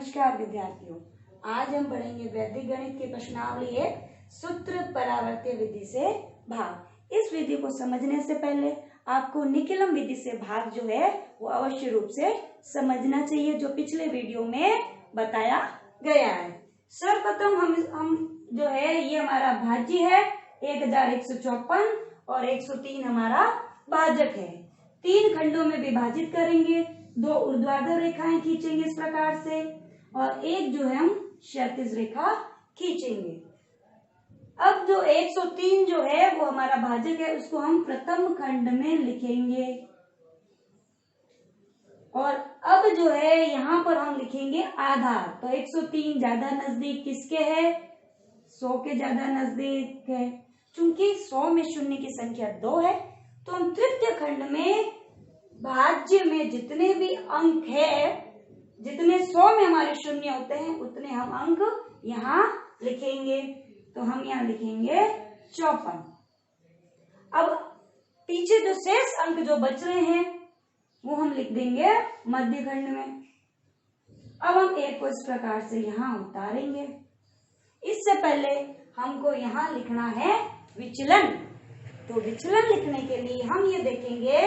नमस्कार विद्यार्थियों, आज हम पढ़ेंगे वैदिक गणित की प्रश्नावली एक सूत्र परावर्त्य विधि से भाग। इस विधि को समझने से पहले आपको निकिलम विधि से भाग जो है वो अवश्य रूप से समझना चाहिए, जो पिछले वीडियो में बताया गया है। सर्वप्रथम हम जो है ये हमारा भाज्य है 1154 और 103 हमारा भाजक है। 3 खंडों में विभाजित करेंगे, 2 ऊर्ध्वाधर रेखाएं खींचेंगे इस प्रकार से और एक जो है हम क्षैतिज रेखा खींचेंगे। अब जो 103 जो है वो हमारा भाजक है, उसको हम प्रथम खंड में लिखेंगे और अब जो है यहाँ पर हम लिखेंगे आधार। तो 103 ज्यादा नजदीक किसके है? 100 के ज्यादा नजदीक है। चूंकि 100 में शून्य की संख्या 2 है तो हम तृतीय खंड में भाज्य में जितने भी अंक है, जितने 100 में हमारे शून्य होते हैं उतने हम अंक यहाँ लिखेंगे। तो हम यहाँ लिखेंगे 54। अब पीछे जो शेष अंक जो बच रहे हैं वो हम लिख देंगे मध्य खंड में। अब हम एक को इस प्रकार से यहाँ उतारेंगे। इससे पहले हमको यहाँ लिखना है विचलन। तो विचलन लिखने के लिए हम ये देखेंगे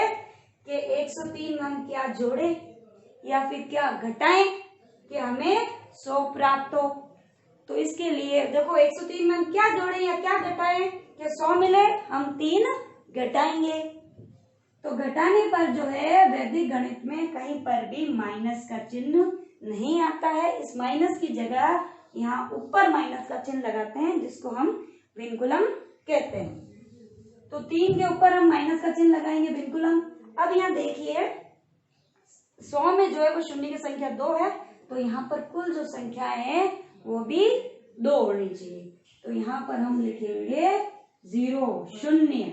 कि 103 हम क्या जोड़े या फिर क्या घटाएं कि हमें 100 प्राप्त हो। तो इसके लिए देखो 103 में हम क्या जोड़े या क्या घटाएं कि 100 मिले, हम 3 घटाएंगे। तो घटाने पर जो है वैदिक गणित में कहीं पर भी माइनस का चिन्ह नहीं आता है। इस माइनस की जगह यहाँ ऊपर माइनस का चिन्ह लगाते हैं, जिसको हम विनकुलम कहते हैं। तो 3 के ऊपर हम माइनस का चिन्ह लगाएंगे, विनकुलम। अब यहाँ देखिए 100 में जो है वो शून्य की संख्या 2 है, तो यहाँ पर कुल जो संख्या है वो भी 2 होनी चाहिए। तो यहाँ पर हम लिखेंगे 0 0।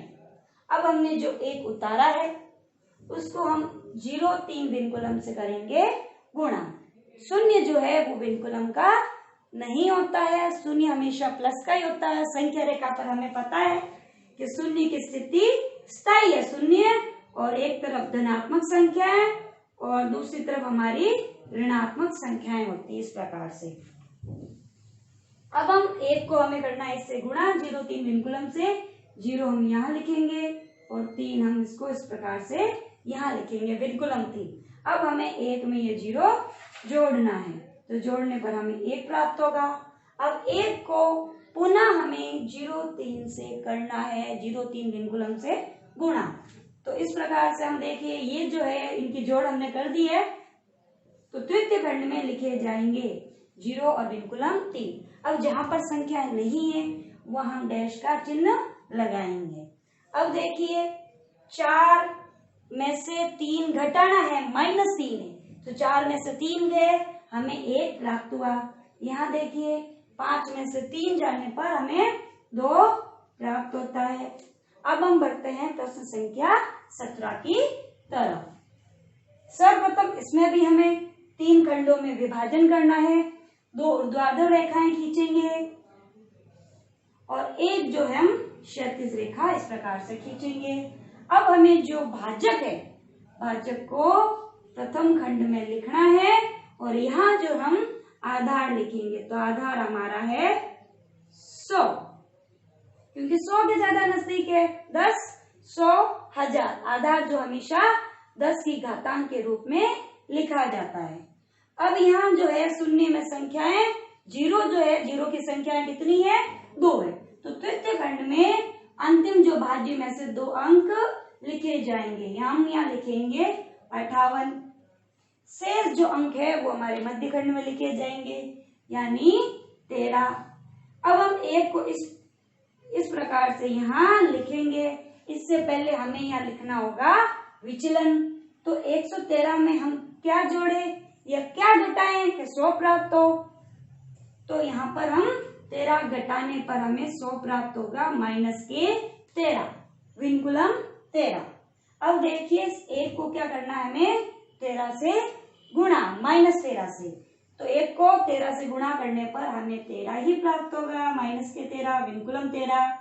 अब हमने जो एक उतारा है उसको हम 0 3 विनकुलम से करेंगे गुणा। शून्य जो है वो विनकुलम का नहीं होता है, शून्य हमेशा प्लस का ही होता है। संख्या रेखा पर हमें पता है कि शून्य की स्थिति स्थायी है, शून्य, और एक तरफ धनात्मक संख्या है और दूसरी तरफ हमारी ऋणात्मक संख्याएं होती है इस प्रकार से। अब हम एक को हमें करना है इससे गुणा 0 3 विनकुलम से। 0 हम यहाँ लिखेंगे और 3 हम इसको इस प्रकार से यहाँ लिखेंगे विनकुलम 3। अब हमें एक में ये 0 जोड़ना है, तो जोड़ने पर हमें 1 प्राप्त होगा। अब 1 को पुनः हमें 0 3 से करना है, 0 3 विनकुलम से गुणा। तो इस प्रकार से हम देखिए ये जो है इनकी जोड़ हमने कर दी है, तो तृतीय खंड में लिखे जाएंगे 0 और विनकुलम 3। अब जहां पर संख्या नहीं है वहां हम डैश का चिन्ह लगाएंगे। अब देखिए 4 में से 3 घटाना है, -3 है, तो 4 में से 3 गए, हमें 1 प्राप्त हुआ। यहाँ देखिए 5 में से 3 जाने पर हमें 2 प्राप्त होता है। अब हम बढ़ते हैं प्रश्न संख्या 17 की तरफ। सर्वप्रथम इसमें भी हमें 3 खंडों में विभाजन करना है, 2 ऊर्ध्वाधर रेखाएं खींचेंगे और एक जो है हम क्षैतिज रेखा इस प्रकार से खींचेंगे। अब हमें जो भाजक है, भाजक को प्रथम खंड में लिखना है और यहाँ जो हम आधार लिखेंगे, तो आधार हमारा है 100, क्योंकि 100 के ज्यादा नजदीक है। 10 100 1000, आधार जो हमेशा 10 की घातांक के रूप में लिखा जाता है। अब यहाँ जो है शून्य में संख्याएं 0 जो है, 0 की संख्याएं कितनी है? 2 है। तो तृतीय खंड में अंतिम जो भाज्य में से 2 अंक लिखे जाएंगे, हम यहाँ लिखेंगे 58। शेष जो अंक है वो हमारे मध्य खंड में लिखे जाएंगे, यानी 13। अब हम एक को इस प्रकार से यहाँ लिखेंगे। इससे पहले हमें यहाँ लिखना होगा विचलन। तो 113 में हम क्या जोड़े या क्या घटाएं कि 100 प्राप्त हो। तो यहाँ पर हम 13 घटाने पर हमें 100 प्राप्त होगा, -13 विनकुलम 13। अब देखिए एक को क्या करना है हमें 13 से गुणा, -13 से। तो एक को 13 से गुणा करने पर हमें 13 ही प्राप्त होगा, -13 विनकुलम 13।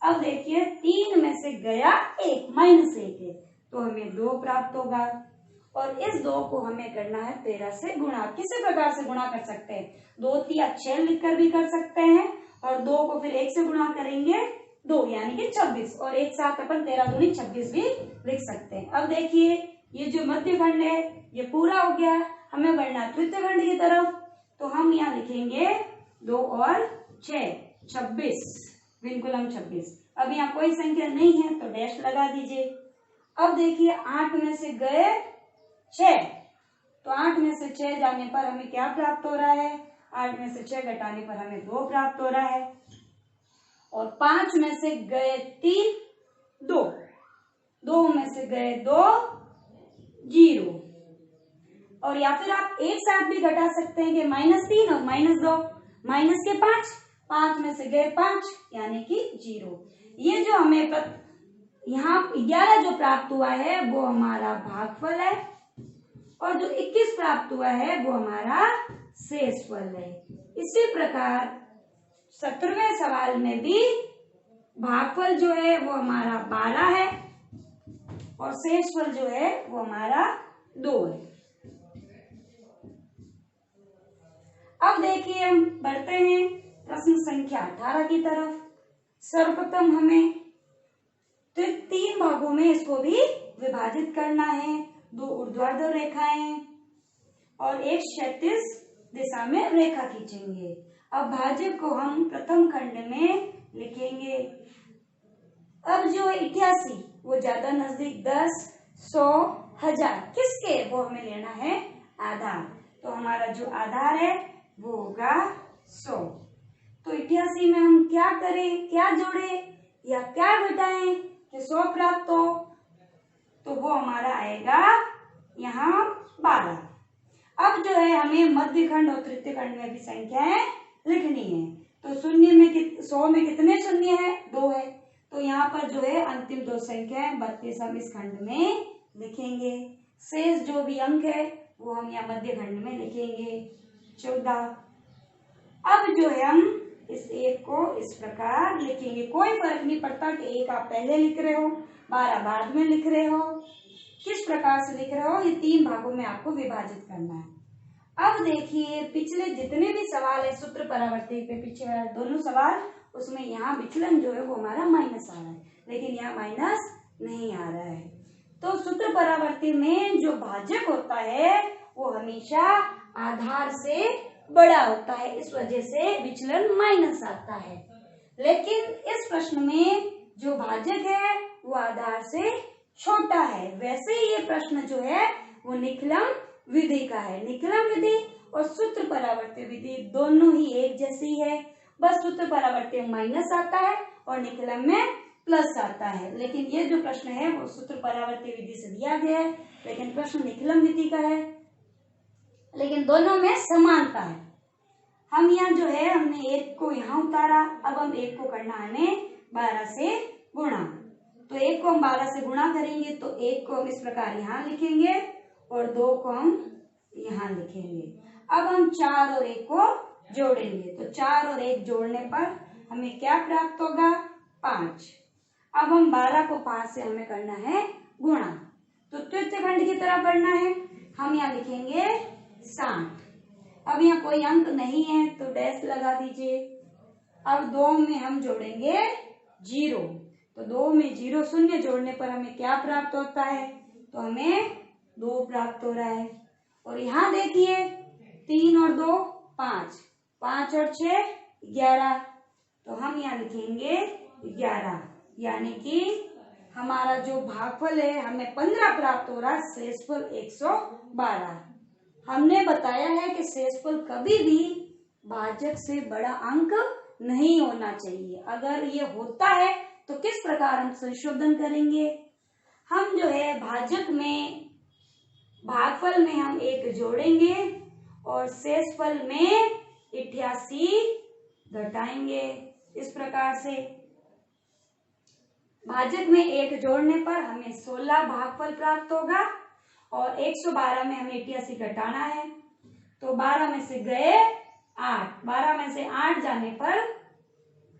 अब देखिए 3 में से गया 1, -1 है, तो हमें 2 प्राप्त होगा। और इस 2 को हमें करना है 13 से गुणा। किसी प्रकार से गुणा कर सकते हैं, 2 तिया 6 लिखकर भी कर सकते हैं और 2 को फिर 1 से गुणा करेंगे 2 यानी कि 26 और एक साथ अपन 13 दूनी 26 भी लिख सकते हैं। अब देखिए ये जो मध्य खंड है ये पूरा हो गया, हमें बढ़ना तृतीय खंड की तरफ। तो हम यहाँ लिखेंगे 2 और 6 26, विनकुलम 26। अब यहाँ कोई संख्या नहीं है तो डैश लगा दीजिए। अब देखिए 8 में से गए 6, तो 8 में से 6 जाने पर हमें क्या प्राप्त हो रहा है, 8 में से 6 घटाने पर हमें 2 प्राप्त हो रहा है। और 5 में से गए 3 2, 2 में से गए 2 0। और या फिर आप एक साथ भी घटा सकते हैं कि -3 और -2, माइनस के 5, 5 में से गए 5 यानी कि 0। ये जो हमें यहाँ 11 जो प्राप्त हुआ है वो हमारा भागफल है और जो 21 प्राप्त हुआ है वो हमारा शेषफल है। इसी प्रकार 17वें सवाल में भी भागफल जो है वो हमारा 12 है और शेषफल जो है वो हमारा 2 है। अब देखिए हम बढ़ते हैं प्रश्न संख्या 18 की तरफ। सर्वप्रथम हमें 3 भागों में इसको भी विभाजित करना है, 2 ऊर्ध्वाधर रेखाएं और एक क्षैतिज दिशा में रेखा खींचेंगे। अब भाजक को हम प्रथम खंड में लिखेंगे। अब जो 88 वो ज्यादा नजदीक 10, 100, 1000 किसके, वो हमें लेना है आधार। तो हमारा जो आधार है वो होगा 100। तो 88 में हम क्या करें, क्या जोड़े या क्या घटाएं कि 100 प्राप्त हो, तो वो हमारा आएगा यहाँ 12। अब जो है हमें मध्य खंड और तृतीय खंड में भी संख्याएं लिखनी है। तो 100 में कितने शून्य है, 2 है। तो यहाँ पर जो है अंतिम 2 संख्याएं 32 हम इस खंड में लिखेंगे। शेष जो भी अंक है वो हम यहाँ मध्य खंड में लिखेंगे 14। अब जो है हम इस 1 को इस प्रकार लिखेंगे। कोई फर्क नहीं पड़ता कि 1 आप पहले लिख रहे हो, 12 बाद में लिख रहे हो, किस प्रकार से लिख रहे हो, ये 3 भागों में आपको विभाजित करना है। अब देखिए पिछले जितने भी सवाल है सूत्र परावर्ती पे, पीछे वाले दोनों सवाल, उसमें यहाँ विचलन जो है वो हमारा माइनस आ रहा है, लेकिन यहाँ माइनस नहीं आ रहा है। तो सूत्र परावर्ती में जो भाजक होता है वो हमेशा आधार से बड़ा होता है, इस वजह से विचलन माइनस आता है। लेकिन इस प्रश्न में जो भाजक है वो आधार से छोटा है। वैसे ही ये प्रश्न जो है वो निकलम विधि का है। निकलम विधि और सूत्र परावर्ती विधि दोनों ही एक जैसी है, बस सूत्र परावर्ती में माइनस आता है और निकलम में प्लस आता है। लेकिन ये जो प्रश्न है वो सूत्र परावर्ती विधि से दिया गया है, लेकिन प्रश्न निकलम विधि का है, लेकिन दोनों में समानता है। हम यहाँ जो है हमने 1 को यहाँ उतारा, अब हम 1 को करना है हमें 12 से गुणा। तो 1 को हम 12 से गुणा करेंगे तो 1 को हम इस प्रकार यहाँ लिखेंगे और 2 को हम यहाँ लिखेंगे। अब हम 4 और 1 को जोड़ेंगे, तो 4 और 1 जोड़ने पर हमें क्या प्राप्त होगा, 5। अब हम 12 को 5 से हमें करना है गुणा। तो तृतीय खंड की तरफ बढ़ना है, हम यहाँ लिखेंगे 60। अब यहाँ कोई अंक नहीं है तो डैश लगा दीजिए। अब 2 में हम जोड़ेंगे 0, तो 2 में 0 शून्य जोड़ने पर हमें क्या प्राप्त होता है, तो हमें 2 प्राप्त हो रहा है। और यहाँ देखिए 3 और 2 5, 5 और 6 11, तो हम यहाँ लिखेंगे 11, यानी कि हमारा जो भागफल है हमें 15 प्राप्त हो रहा है, शेषफल 112। हमने बताया है कि शेषफल कभी भी भाजक से बड़ा अंक नहीं होना चाहिए। अगर ये होता है तो किस प्रकार हम संशोधन करेंगे, हम जो है भाजक में भागफल में हम 1 जोड़ेंगे और शेषफल में 88 घटाएंगे। इस प्रकार से भाजक में 1 जोड़ने पर हमें 16 भागफल प्राप्त होगा और 112 में हमें 88 घटाना है, तो 12 में से गए 8, 12 में से 8 जाने पर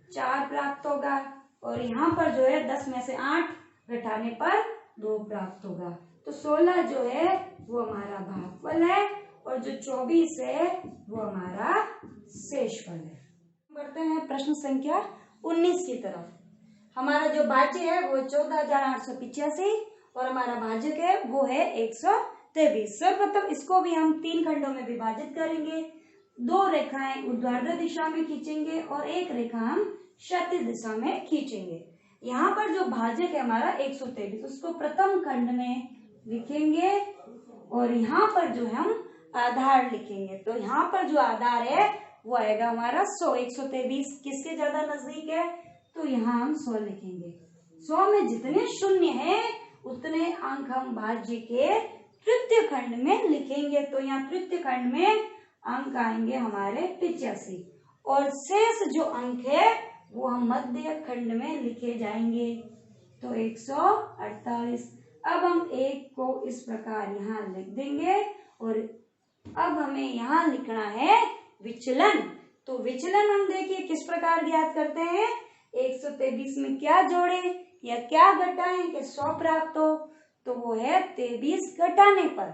4 प्राप्त होगा और यहाँ पर जो है 10 में से 8 घटाने पर 2 प्राप्त होगा। तो 16 जो है वो हमारा भागफल है और जो 24 है वो हमारा शेषफल है। बढ़ते हैं प्रश्न संख्या 19 की तरफ। हमारा जो भाज्य है वो 14,885 और हमारा भाजक है वो है 123। सर्वप्रथम इसको भी हम 3 खंडों में विभाजित करेंगे। 2 रेखाएं ऊर्ध्वाधर दिशा में खींचेंगे और 1 रेखा हम क्षैतिज दिशा में खींचेंगे। यहाँ पर जो भाजक है हमारा 123 उसको प्रथम खंड में लिखेंगे और यहाँ पर जो हम आधार लिखेंगे। तो यहाँ पर जो आधार है वो आएगा हमारा 100। 123 किसके ज्यादा नजदीक है तो यहाँ हम 100 लिखेंगे। 100 में जितने शून्य है उतने अंक हम भाज्य के तृतीय खंड में लिखेंगे। तो यहाँ तृतीय खंड में अंक आएंगे हमारे 85 और शेष जो अंक है वो हम मध्य खंड में लिखे जाएंगे। तो 148। अब हम 1 को इस प्रकार यहाँ लिख देंगे और अब हमें यहाँ लिखना है विचलन। तो विचलन हम देखिए किस प्रकार ज्ञात करते हैं। 123 में क्या जोड़े या क्या घटाएं कि 100 प्राप्त हो, तो वो है 23 घटाने पर।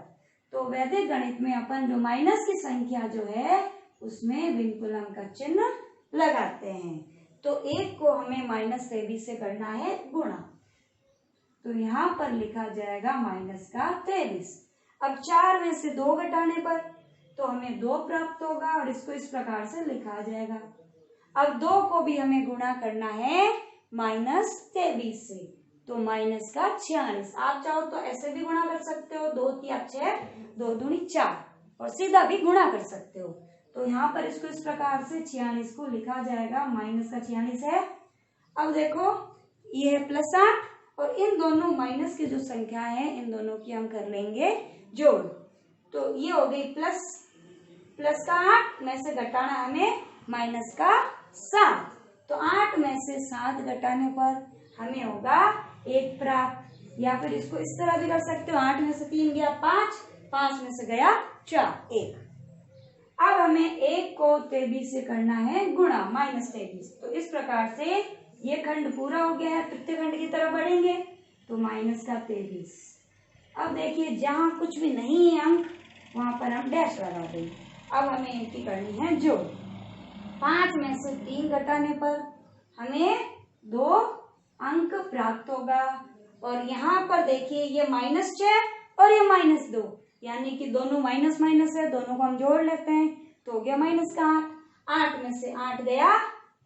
तो वैदिक गणित में अपन जो माइनस की संख्या जो है उसमें विकुलन का चिन्ह लगाते हैं। तो 1 को हमें -23 से करना है गुणा। तो यहाँ पर लिखा जाएगा -23। अब 4 में से 2 घटाने पर तो हमें 2 प्राप्त होगा और इसको इस प्रकार से लिखा जाएगा। अब 2 को भी हमें गुणा करना है -23 से, तो -46। आप चाहो तो ऐसे भी गुणा कर सकते हो, 2 3 6 2 दूनी 4 और सीधा भी गुणा कर सकते हो। तो यहाँ पर इसको इस प्रकार से 46 को लिखा जाएगा, माइनस का 46 है। अब देखो ये है +8 और इन दोनों माइनस की जो संख्या है इन दोनों की हम कर लेंगे जोड़। तो ये हो गई प्लस का 8 में से घटाना हमें माइनस का 7। तो 8 में से 7 घटाने पर हमें होगा 1 प्राप्त। या फिर इसको इस तरह भी कर सकते हो, 8 में से 3 गया 5, 5 में से गया 4, 1। अब हमें 1 को 23 से करना है गुणा -23। तो इस प्रकार से ये खंड पूरा हो गया है। तृतीय खंड की तरफ बढ़ेंगे तो -23। अब देखिए जहां कुछ भी नहीं है अंक वहां पर हम डैश लगा देंगे। अब हमें इनकी करनी है जोड़। 5 में से 3 घटाने पर हमें 2 अंक प्राप्त होगा और यहाँ पर देखिए ये -6 और ये -2 यानी कि दोनों माइनस माइनस है, दोनों को हम जोड़ लेते हैं तो हो गया -8। 8 में से 8 गया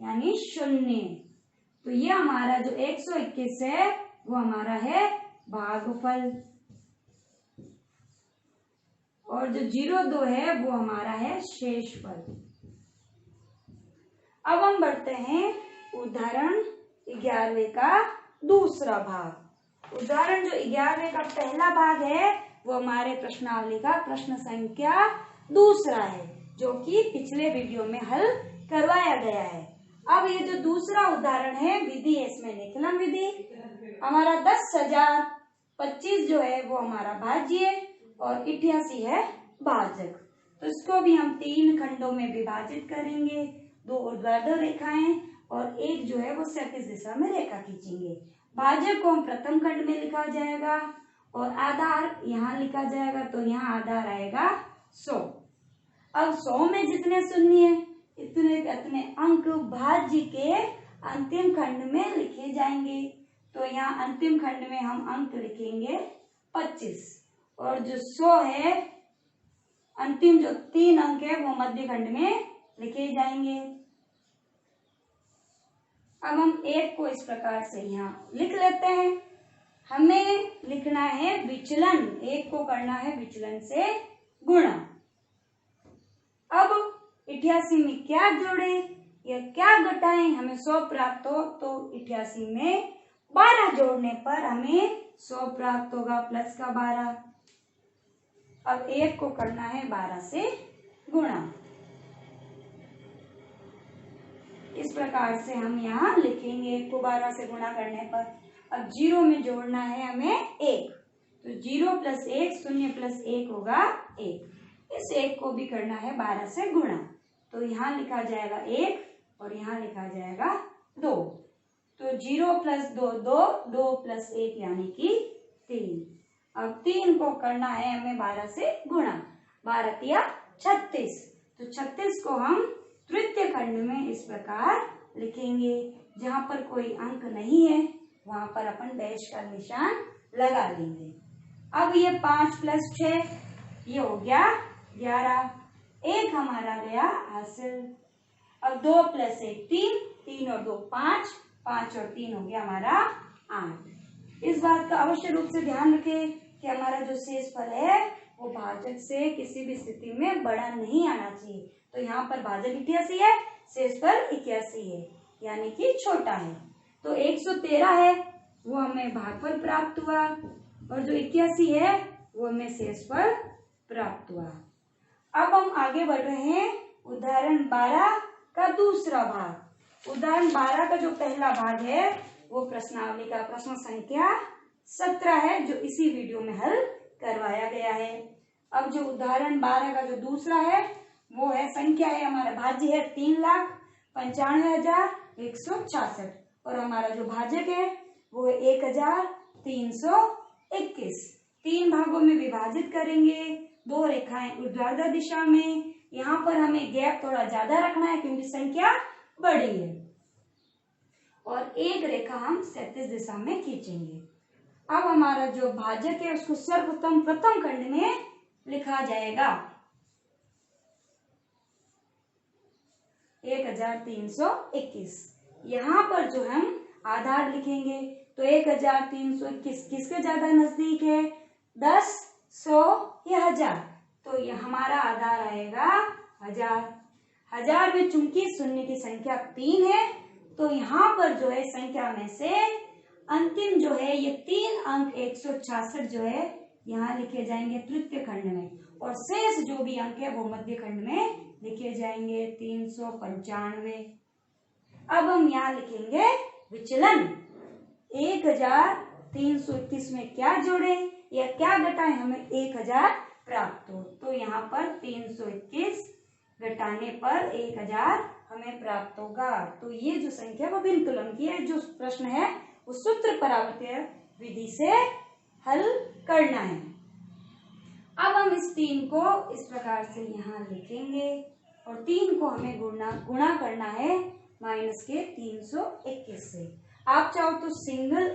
यानी 0। तो ये हमारा जो 121 है वो हमारा है भागफल और जो 02 है वो हमारा है शेषफल। अब हम बढ़ते हैं उदाहरण 11वें का दूसरा भाग। उदाहरण जो 11वें का पहला भाग है वो हमारे प्रश्नावली का प्रश्न संख्या 2 है जो कि पिछले वीडियो में हल करवाया गया है। अब ये जो दूसरा उदाहरण है विधि है इसमें निकलन विधि। हमारा 10,025 जो है वो हमारा भाज्य और 88 है भाजक। तो इसको भी हम 3 खंडों में विभाजित करेंगे। 2 ऊर्ध्वाधर रेखाएं और 1 जो है वो क्षैतिज दिशा में रेखा खींचेंगे। भाजक को हम प्रथम खंड में लिखा जाएगा और आधार यहाँ लिखा जाएगा। तो यहाँ आधार आएगा 100। अब 100 में जितने शून्य है इतने अंक भाज्य के अंतिम खंड में लिखे जाएंगे। तो यहाँ अंतिम खंड में हम अंक लिखेंगे 25 और जो 100 है अंतिम जो 3 अंक है वो मध्य खंड में लिखे जाएंगे। अब हम 1 को इस प्रकार से यहाँ लिख लेते हैं। हमें लिखना है विचलन, 1 को करना है विचलन से गुणा। अब 88 में क्या जोड़े या क्या घटाएं हमें 100 प्राप्त हो, तो 88 में 12 जोड़ने पर हमें 100 प्राप्त होगा प्लस का 12। अब 1 को करना है 12 से गुणा। इस प्रकार से हम यहाँ लिखेंगे 1 को 12 से गुणा करने पर। अब 0 में जोड़ना है हमें 1, तो 0 + 1 0 + 1 होगा 1। इस 1 को भी करना है 12 से गुणा। तो यहाँ लिखा जाएगा 1 और यहाँ लिखा जाएगा 2। तो 0 + 2 2, 2 + 1 यानी कि 3। अब 3 को करना है हमें 12 से गुणा। 12 तिया 36। तो 36 को हम तृतीय खंड में इस प्रकार लिखेंगे। जहां पर कोई अंक नहीं है वहां पर अपन डैश का निशान लगा लेंगे। अब ये 5 + 6 ये हो गया 11। एक हमारा गया हासिल। अब 2 + 1 3, 3 और 2 5, 5 और 3 हो गया हमारा 8। इस बात का अवश्य रूप से ध्यान रखें कि हमारा जो शेषफल है वो भाजक से किसी भी स्थिति में बड़ा नहीं आना चाहिए। तो यहाँ पर भाजक 81 है, शेषफल 81 है, यानी कि छोटा है। तो 113 है वो हमें भागफल प्राप्त हुआ और जो 81 है वो हमें शेषफल प्राप्त हुआ। अब हम आगे बढ़ रहे हैं उदाहरण 12 का दूसरा भाग। उदाहरण 12 का जो पहला भाग है वो प्रश्नावली का प्रश्न संख्या 17 है, जो इसी वीडियो में हल करवाया गया है। अब जो उदाहरण 12 का जो दूसरा है वो है संख्या है हमारा भाज्य है 3,95,166 और हमारा जो भाजक है वो है 1,321। 3 भागों में विभाजित करेंगे, 2 रेखाएं ऊर्ध्वाधर दिशा में। यहाँ पर हमें गैप थोड़ा ज्यादा रखना है क्योंकि संख्या बड़ी है और एक रेखा हम क्षैतिज दिशा में खींचेंगे। अब हमारा जो भाजक है उसको सर्वप्रथम प्रथम खंड में लिखा जाएगा 1,321। यहाँ पर जो हम आधार लिखेंगे तो 1,321 किसके ज्यादा नजदीक है? 10, 100 या 1000। तो ये हमारा आधार आएगा 1000। 1000 में चूंकि शून्य की संख्या 3 है तो यहाँ पर जो है संख्या में से अंतिम जो है ये 3 अंक 166 जो है यहाँ लिखे जाएंगे तृतीय खंड में और शेष जो भी अंक है वो मध्य खंड में लिखे जाएंगे 395। अब हम यहाँ लिखेंगे विचलन। 1,321 में क्या जोड़े या क्या घटाएं हमें 1,000 प्राप्त हो। तो यहाँ पर 321 घटाने पर 1,000 हमें प्राप्त होगा। तो ये जो संख्या वो भिन्न तुलन की है। जो प्रश्न है वो सूत्र परावर्त्य विधि से हल करना है। अब हम इस 3 को इस प्रकार से यहाँ लिखेंगे और 3 को हमें गुणा करना है माइनस के 321 से। आप चाहो तो सिंगल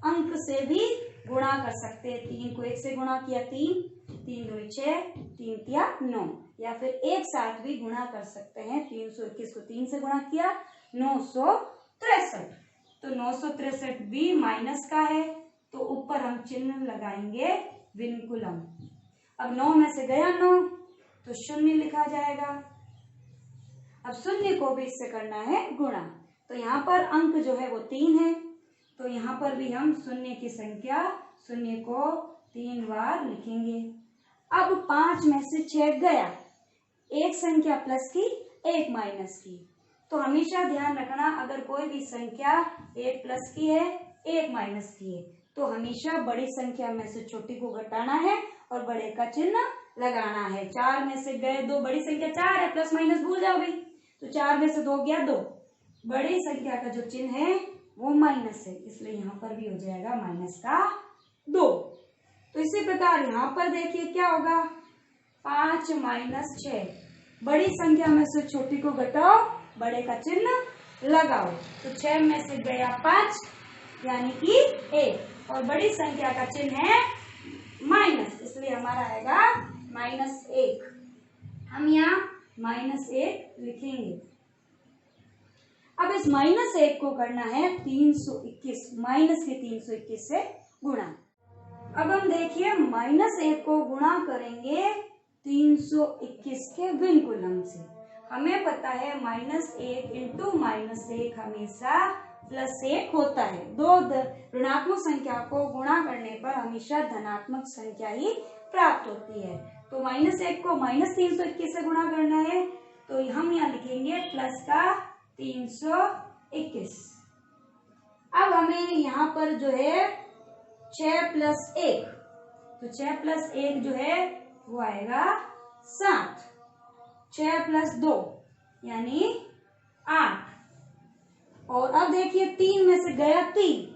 अंक से भी गुणा कर सकते हैं। 3 को 1 से गुणा किया 3, 3 2 6, 3 तिया 9, या फिर एक साथ भी गुणा कर सकते हैं। 321 को 3 से गुणा किया 963। तो 963 भी माइनस का है तो ऊपर हम चिन्ह लगाएंगे विनकुलम। अब 9 में से गया 9 तो 0 लिखा जाएगा। अब 0 को भी इससे करना है गुणा। तो यहाँ पर अंक जो है वो 3 है तो यहाँ पर भी हम 0 की संख्या 0 को 3 बार लिखेंगे। अब 5 में से 6 गया, एक संख्या प्लस की एक माइनस की। तो हमेशा ध्यान रखना अगर कोई भी संख्या एक प्लस की है एक माइनस की है तो हमेशा बड़ी संख्या में से छोटी को घटाना है और बड़े का चिन्ह लगाना है। 4 में से गए 2, बड़ी संख्या 4 है, प्लस माइनस भूल जाओ भाई। तो 4 में से 2 गया 2, बड़ी संख्या का जो चिन्ह है वो माइनस है, इसलिए यहाँ पर भी हो जाएगा माइनस का 2। तो इसी प्रकार यहाँ पर देखिए क्या होगा 5 माइनस 6, बड़ी संख्या में से छोटी को घटाओ बड़े का चिन्ह लगाओ। तो 6 में से गया 5 यानी कि 1 और बड़ी संख्या का चिन्ह है माइनस, इसलिए हमारा आएगा -1। हम यहाँ -1 लिखेंगे। अब इस -1 को करना है 321 माइनस के 321 से गुणा। अब हम देखिए -1 को गुणा करेंगे 321 के विनकुलम से। हमें पता है -1 इंटू -1 हमेशा +1 होता है। 2 ऋणात्मक संख्या को गुणा करने पर हमेशा धनात्मक संख्या ही प्राप्त होती है। तो -1 को -321 से गुणा करना है तो हम यहाँ लिखेंगे प्लस का 321। अब हमें यहाँ पर जो है 6 + 1, तो 6 + 1 जो है वो आएगा 7, 6 + 2 यानी 8। और अब देखिए 3 में से गया 3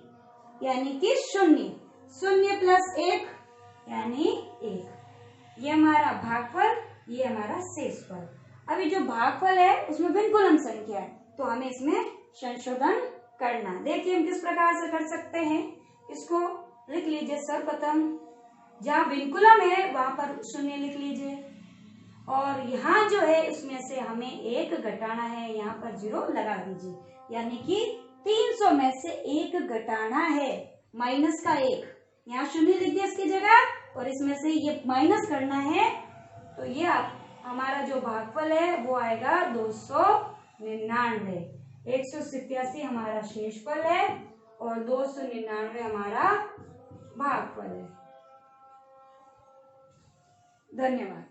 यानी कि 0, 0 + 1 यानी 1। ये हमारा भागफल, ये हमारा शेषफल। अभी जो भागफल है उसमें विनकुलम संख्या है, तो हमें इसमें संशोधन करना। देखिए हम किस प्रकार से कर सकते हैं। इसको लिख लीजिए। सर्वप्रथम जहाँ विनकुलम है वहां पर 0 लिख लीजिए, और यहाँ जो है उसमें से हमें 1 घटाना है, यहाँ पर 0 लगा दीजिए। यानी कि 300 में से 1 घटाना है, माइनस का 1, यहाँ 0 लिख दिया इसकी जगह, और इसमें से ये माइनस करना है। तो ये हमारा जो भागफल है वो आएगा 299। 187 हमारा शेषफल है और 299 हमारा भागफल है। धन्यवाद।